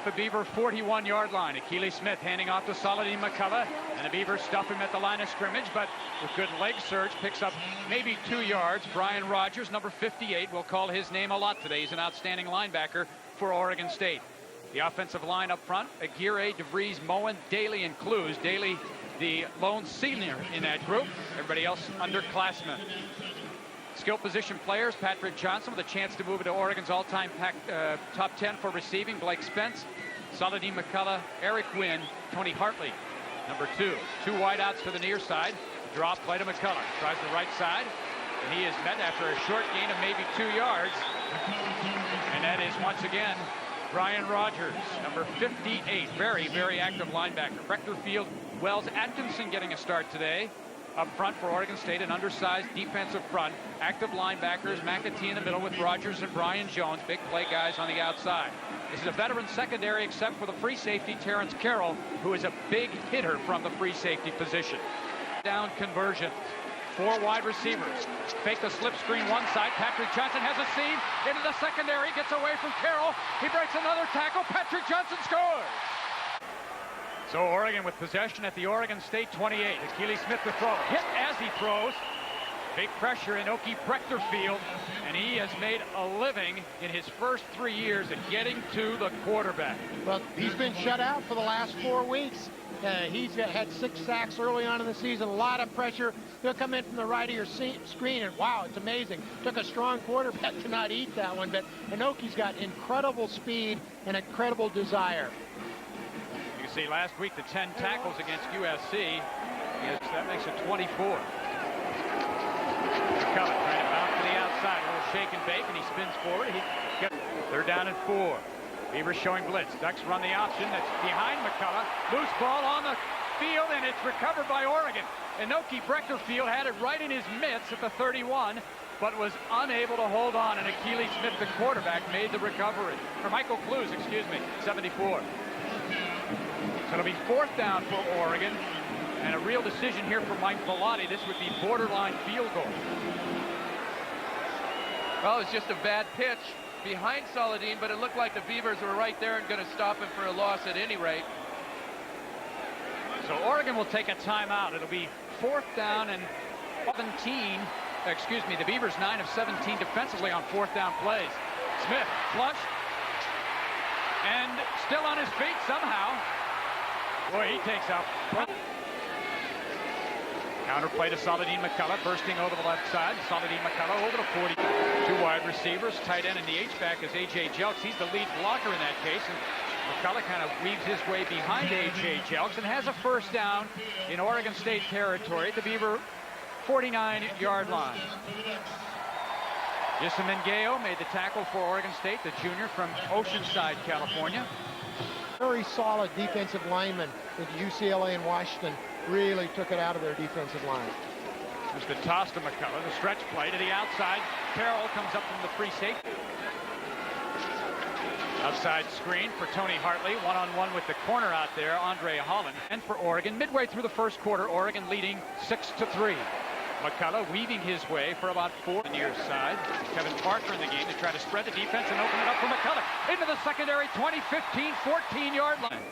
at the Beaver 41-yard line. Akili Smith handing off to Saladin McCullough, and the Beavers stuff him at the line of scrimmage, but with good leg surge, picks up maybe 2 yards. Brian Rogers, number 58, we'll call his name a lot today. He's an outstanding linebacker for Oregon State. The offensive line up front, Aguirre, DeVries, Moen, Daly, and Clues. Daly, the lone senior in that group. Everybody else underclassmen. Skill position players, Patrick Johnson with a chance to move into Oregon's all-time top 10 for receiving. Blake Spence, Saladin McCullough, Eric Wynn, Tony Hartley. Number 2, 2 wideouts to the near side. Drop play to McCullough. Tries the right side, and he is met after a short gain of maybe 2 yards. And that is once again Brian Rogers, number 58. Very, very active linebacker. Rectorfield, Wells, Atkinson getting a start today. Up front for Oregon State, an undersized defensive front. Active linebackers, McAtee in the middle with Rogers and Brian Jones. Big play guys on the outside. This is a veteran secondary except for the free safety, Terrence Carroll, who is a big hitter from the free safety position. Down conversion. 4 wide receivers. Fake the slip screen one side. Patrick Johnson has a seam into the secondary. Gets away from Carroll. He breaks another tackle. Patrick Johnson scores. So Oregon with possession at the Oregon State 28. Akili Smith to throw. Hit as he throws. Big pressure in Oki Prechterfield, and he has made a living in his first 3 years at getting to the quarterback. Well, he's been shut out for the last 4 weeks. He's had 6 sacks early on in the season, a lot of pressure. He'll come in from the right of your screen, and wow, it's amazing. Took a strong quarterback to not eat that one, but Inoki's got incredible speed and incredible desire. You can see last week the 10 tackles against USC. Yes, that makes it 24. McCullough trying to bounce to the outside. A little shake and bake, and he spins forward. They're down at 4. Beavers showing blitz. Ducks run the option. That's behind McCullough. Loose ball on the field, and it's recovered by Oregon. Inoki Prechterfield had it right in his mitts at the 31, but was unable to hold on, and Akili Smith, the quarterback, made the recovery. Or Michael Clues, excuse me, 74. So it'll be 4th down for Oregon, and a real decision here for Mike Bellotti. This would be borderline field goal. Well, it's just a bad pitch behind Saladin, but it looked like the Beavers were right there and going to stop him for a loss at any rate. So Oregon will take a timeout. It'll be 4th down and 17. Excuse me, the Beavers 9 of 17 defensively on 4th down plays. Smith flush and still on his feet somehow. Boy, he takes out. Counter play to Saladin McCullough, bursting over the left side. Saladin McCullough over to 40. 2 wide receivers, tight end, and the H-back is A.J. Jelks. He's the lead blocker in that case. And McCullough kind of weaves his way behind A.J. Jelks and has a 1st down in Oregon State territory at the Beaver 49-yard line. Jism Ngeo made the tackle for Oregon State, the junior from Oceanside, California. Very solid defensive linemen at UCLA and Washington really took it out of their defensive line. There's the toss to McCullough, the stretch play to the outside. Carroll comes up from the free safety. Outside screen for Tony Hartley, one-on-one with the corner out there, Andre Holland. And for Oregon, midway through the first quarter, Oregon leading 6-3. McCullough weaving his way for about 4 near side. Kevin Parker in the game to try to spread the defense and open it up for McCullough. Into the secondary 20, 15, 14-yard line.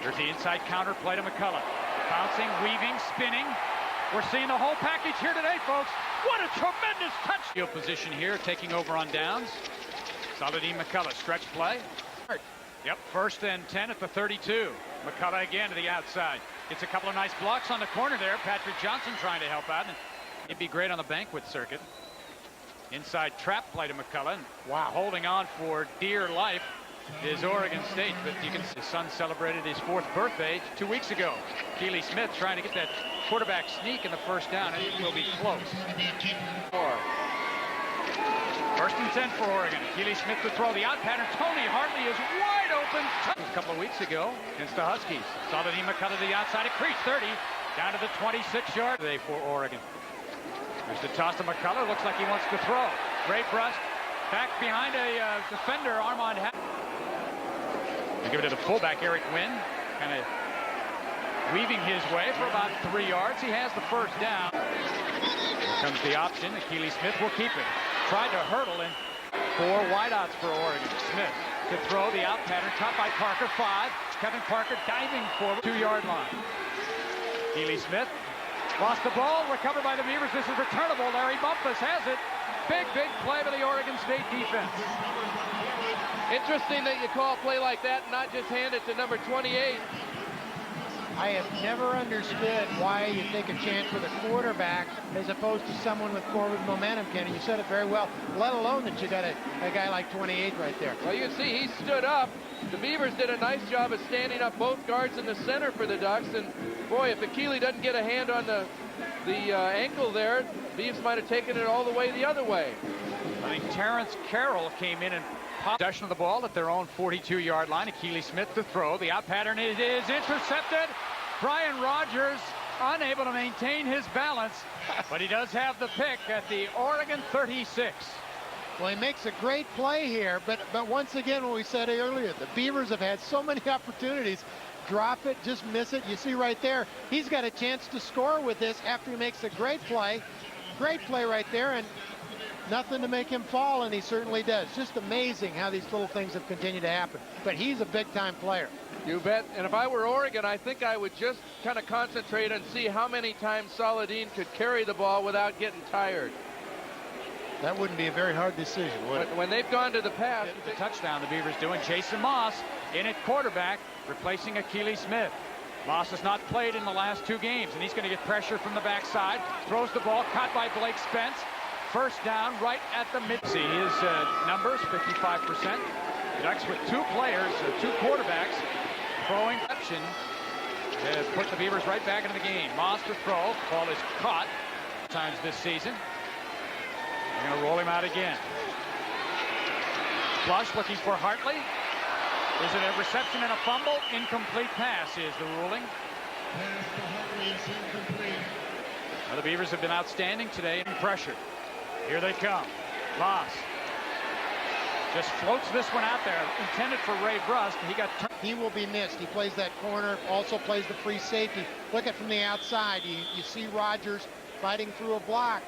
There's the inside counter play to McCullough. Bouncing, weaving, spinning. We're seeing the whole package here today, folks. What a tremendous touch. Field position here, taking over on downs. Saladin McCullough, stretch play. Yep, 1st and 10 at the 32. McCullough again to the outside. Gets a couple of nice blocks on the corner there. Patrick Johnson trying to help out. And he'd be great on the banquet circuit. Inside trap play to McCullough. Wow, holding on for dear life is Oregon State. But you can see his son celebrated his 4th birthday 2 weeks ago. Akili Smith trying to get that quarterback sneak in the 1st down, and it will be close. 1st and 10 for Oregon. Akili Smith to throw the out pattern. Tony Hartley is wide open. A couple of weeks ago against the Huskies. Saladin McCullough to the outside. It creeps 30 down to the 26-yard today for Oregon. There's the toss to McCullough. Looks like he wants to throw. Great thrust. Back behind a defender, Armand. They give it to the fullback, Eric Wynn. Kind of weaving his way for about 3 yards. He has the 1st down. Here comes the option. Akili Smith will keep it. Tried to hurdle, and 4 wideouts for Oregon. Smith to throw. The out pattern, caught by Parker. 5. Kevin Parker diving forward. 2-yard line. Keely Smith lost the ball. Recovered by the Beavers. This is returnable. Larry Bumpus has it. Big play by the Oregon State defense. Interesting that you call a play like that and not just hand it to number 28. I have never understood why you take a chance with a quarterback as opposed to someone with forward momentum, Kenny. You said it very well, let alone that you got a guy like 28 right there. Well, you can see he stood up. The Beavers did a nice job of standing up both guards in the center for the Ducks. And, boy, if Akili doesn't get a hand on the ankle there, Beavs might have taken it all the way the other way. I think Terrence Carroll came in and possession of the ball at their own 42-yard line. Keely Smith to throw. The out pattern is intercepted. Brian Rogers unable to maintain his balance, but he does have the pick at the Oregon 36. Well, he makes a great play here, but once again, what we said earlier, the Beavers have had so many opportunities. Drop it, just miss it. You see right there, he's got a chance to score with this after he makes a great play right there, and nothing to make him fall, and he certainly does. Just amazing how these little things have continued to happen. But he's a big-time player. You bet. And if I were Oregon, I think I would just kind of concentrate and see how many times Saladin could carry the ball without getting tired. That wouldn't be a very hard decision, would it? When they've gone to the pass. The touchdown the Beavers doing. Jason Moss in at quarterback, replacing Keely Smith. Moss has not played in the last 2 games, and he's going to get pressure from the backside. Throws the ball, caught by Blake Spence. First down right at the mid. See his numbers, 55%. The Ducks with 2 players, 2 quarterbacks, throwing option to put the Beavers right back into the game. Moss to throw. Ball is caught times this season. They're going to roll him out again. Flush looking for Hartley. Is it a reception and a fumble? Incomplete pass is the ruling. Well, the Beavers have been outstanding today in pressure. Here they come. Loss. Just floats this one out there. Intended for Ray Brust. He will be missed. He plays that corner, also plays the free safety. Look at from the outside. You see Rogers fighting through a block.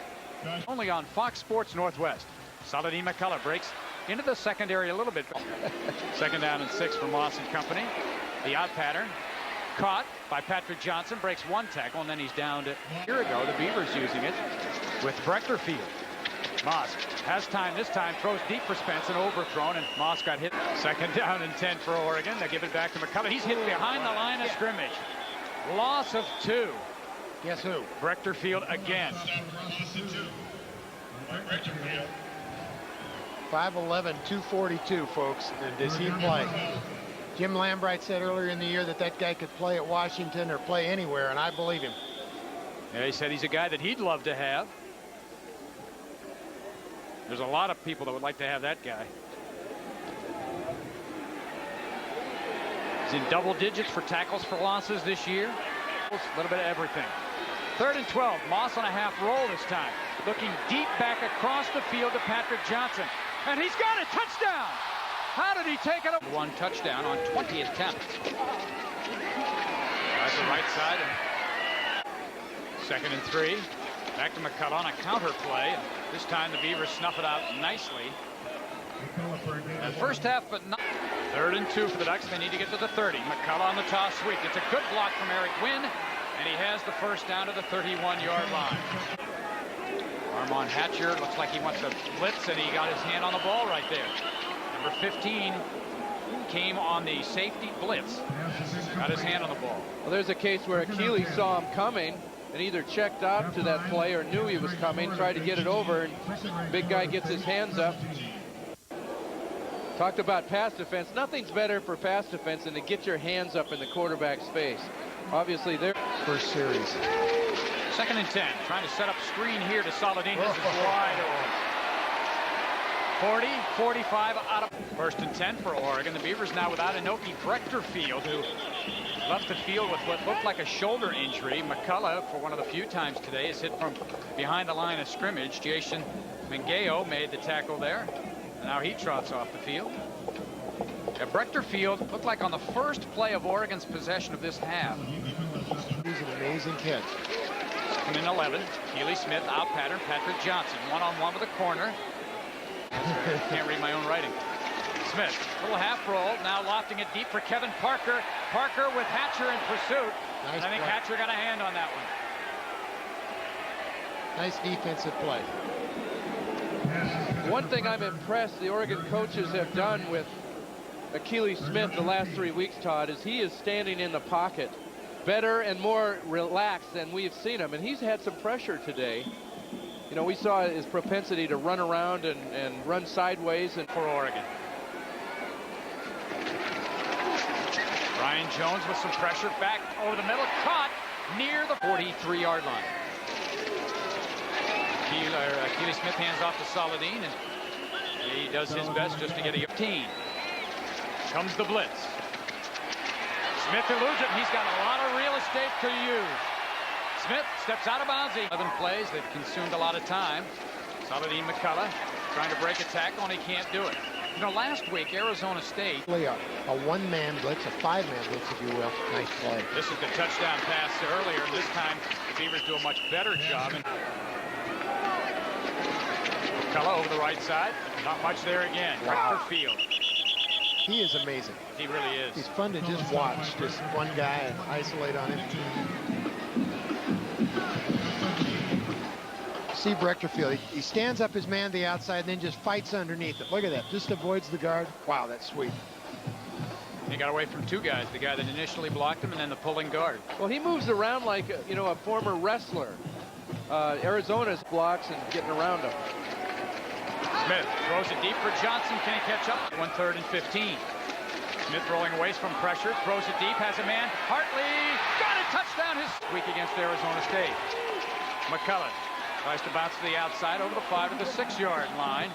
Only on Fox Sports Northwest. Saladin McCullough breaks into the secondary a little bit. 2nd down and 6 for Moss and company. The out pattern. Caught by Patrick Johnson. Breaks 1 tackle, and then he's down to a year ago. The Beavers using it with Brechterfield. Moss has time this time, throws deep for Spence and overthrown, and Moss got hit. 2nd down and 10 for Oregon. They give it back to McCullough. He's hit behind the line of scrimmage. Loss of 2. Guess who? Brechterfield again. 5'11", 242, folks. And does he play? Jim Lambright said earlier in the year that guy could play at Washington or play anywhere, and I believe him. Yeah, he said he's a guy that he'd love to have. There's a lot of people that would like to have that guy. He's in double digits for tackles for losses this year. A little bit of everything. 3rd and 12. Moss on a half roll this time. Looking deep back across the field to Patrick Johnson. And he's got a touchdown. How did he take it up? 1 touchdown on 20 attempts. That's the right side. 2nd and 3. Back to McCullough on a counter play. This time the Beavers snuff it out nicely. And first half, but not. 3rd and 2 for the Ducks. They need to get to the 30. McCullough on the toss sweep. It's a good block from Eric Wynn, and he has the first down to the 31-yard line. Armand Hatcher looks like he wants to blitz, and he got his hand on the ball right there. Number 15 came on the safety blitz. Got his hand on the ball. Well, there's a case where Akili saw him coming and either checked out to that play or knew he was coming, tried to get it over, and big guy gets his hands up. Talked about pass defense. Nothing's better for pass defense than to get your hands up in the quarterback's face. Obviously, they're First series. 2nd and 10. Trying to set up screen here to Saladin. This is wide open. 40, 45 out of 1st and 10 for Oregon. The Beavers now without Inoki Brechterfield, who left the field with what looked like a shoulder injury. McCullough, for one of the few times today, is hit from behind the line of scrimmage. Jason Mangeo made the tackle there. And now he trots off the field. Brechterfield looked like on the first play of Oregon's possession of this half. He's an amazing kid. 2nd and 11. Keely Smith out pattern. Patrick Johnson 1-on-1 with a corner. Can't read my own writing. Smith, little half roll, now lofting it deep for Kevin Parker. Parker with Hatcher in pursuit. Nice I think play. Hatcher got a hand on that one. Nice defensive play. One thing I'm impressed the Oregon coaches have done with Achilles Smith the last 3 weeks, Todd, is he is standing in the pocket better and more relaxed than we've seen him. And he's had some pressure today. You know, we saw his propensity to run around and run sideways and For Oregon. Ryan Jones with some pressure back over the middle, caught near the 43-yard line. Achilles Smith hands off to Saladin, and he does his best just to get a 15. Comes the blitz. Smith eludes it. He's got a lot of real estate to use. Smith steps out of bounds. 11 plays. They've consumed a lot of time. Saladin McCullough trying to break a tackle, and he can't do it. You know, last week, Arizona State. A one-man blitz, a five-man blitz, if you will. Nice play. This is the touchdown pass earlier. This time, the Beavers do a much better job. McCullough over the right side. Not much there again. Wow. Rector Field. He is amazing. He really is. He's fun to just watch. Just one guy and isolate on him. See Rectorfield. He stands up his man to the outside and then just fights underneath it. Look at that. Just avoids the guard. Wow, that's sweet. He got away from two guys. The guy that initially blocked him and then the pulling guard. well, he moves around like, you know, a former wrestler. Arizona's blocks and getting around him. Smith throws it deep for Johnson. Can he catch up? 1/3 and 15. Smith rolling away from pressure. Throws it deep. Has a man. Hartley got a touchdown his week against Arizona State. McCullough tries to bounce to the outside over the 5 to the 6-yard line.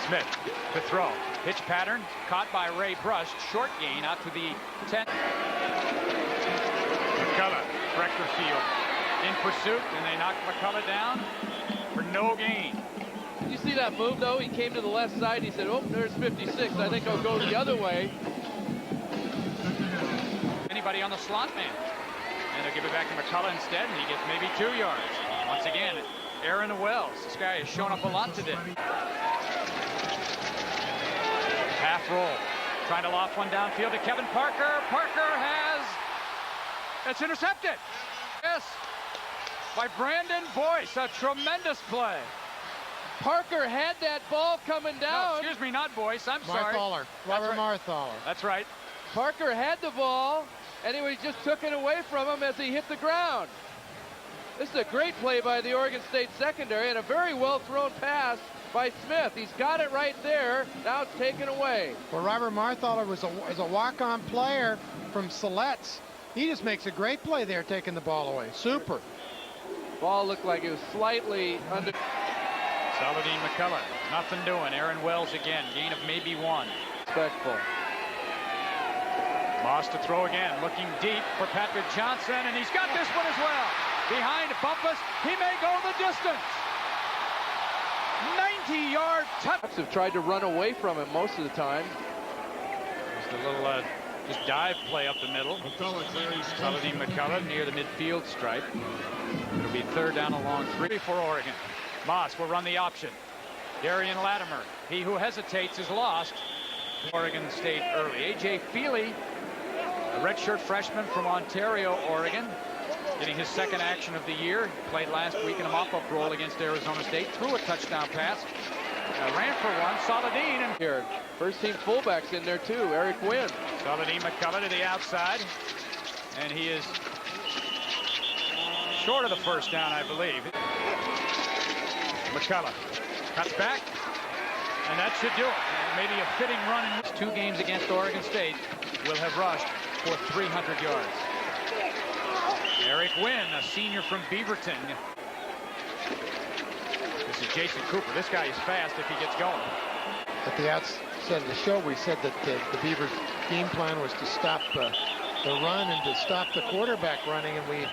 Smith to throw. Pitch pattern caught by Ray Brush. Short gain out to the 10. McCullough, Rector Field in pursuit, and they knock McCullough down for no gain. You see that move, though? He came to the left side. He said, oh, there's 56. I think I'll go the other way. Anybody on the slot man. And they'll give it back to McCullough instead, and he gets maybe 2 yards. Once again, Aaron Wells. This guy has shown up a lot today. Half roll. Trying to loft one downfield to Kevin Parker. Parker has... It's intercepted. Yes. By Brandon Boyce. A tremendous play. Parker had that ball coming No, down. excuse me, not Boyce. I'm sorry. Marthaler. Robert Marthaler. That's right. Parker had the ball, and he just took it away from him as he hit the ground. This is a great play by the Oregon State secondary and a very well thrown pass by Smith. He's got it right there. Now it's taken away. Well, Robert Marthaler was a walk-on player from Siletz. He just makes a great play there, taking the ball away. Super. Ball looked like it was slightly under. Saladin McCullough. Nothing doing. Aaron Wells again. Gain of maybe 1. Respectful. Moss to throw again. Looking deep for Patrick Johnson, and he's got this one as well. Behind Bumpus. He may go the distance. 90-yard touch. Ducks have tried to run away from him most of the time. Just a little just dive play up the middle. Saladin McCullough near the midfield stripe. It'll be 3rd down along 3 for Oregon. Moss will run the option. Darian Latimer. He who hesitates is lost. Oregon State early. A.J. Feely, a redshirt freshman from Ontario, Oregon, getting his 2nd action of the year. Played last week in a mop-up role against Arizona State. Threw a touchdown pass. Ran for one. Saladin. And Here, first team fullbacks in there too. Eric Wynn. Saladin McCullough to the outside. And he is short of the 1st down, I believe. McCullough cuts back, and that should do it. Maybe a fitting run in these 2 games against Oregon State will have rushed for 300 yards. Eric Wynn, a senior from Beaverton. This is Jason Cooper. This guy is fast if he gets going. At the outset of the show, we said that the Beavers' game plan was to stop the run and to stop the quarterback running, and we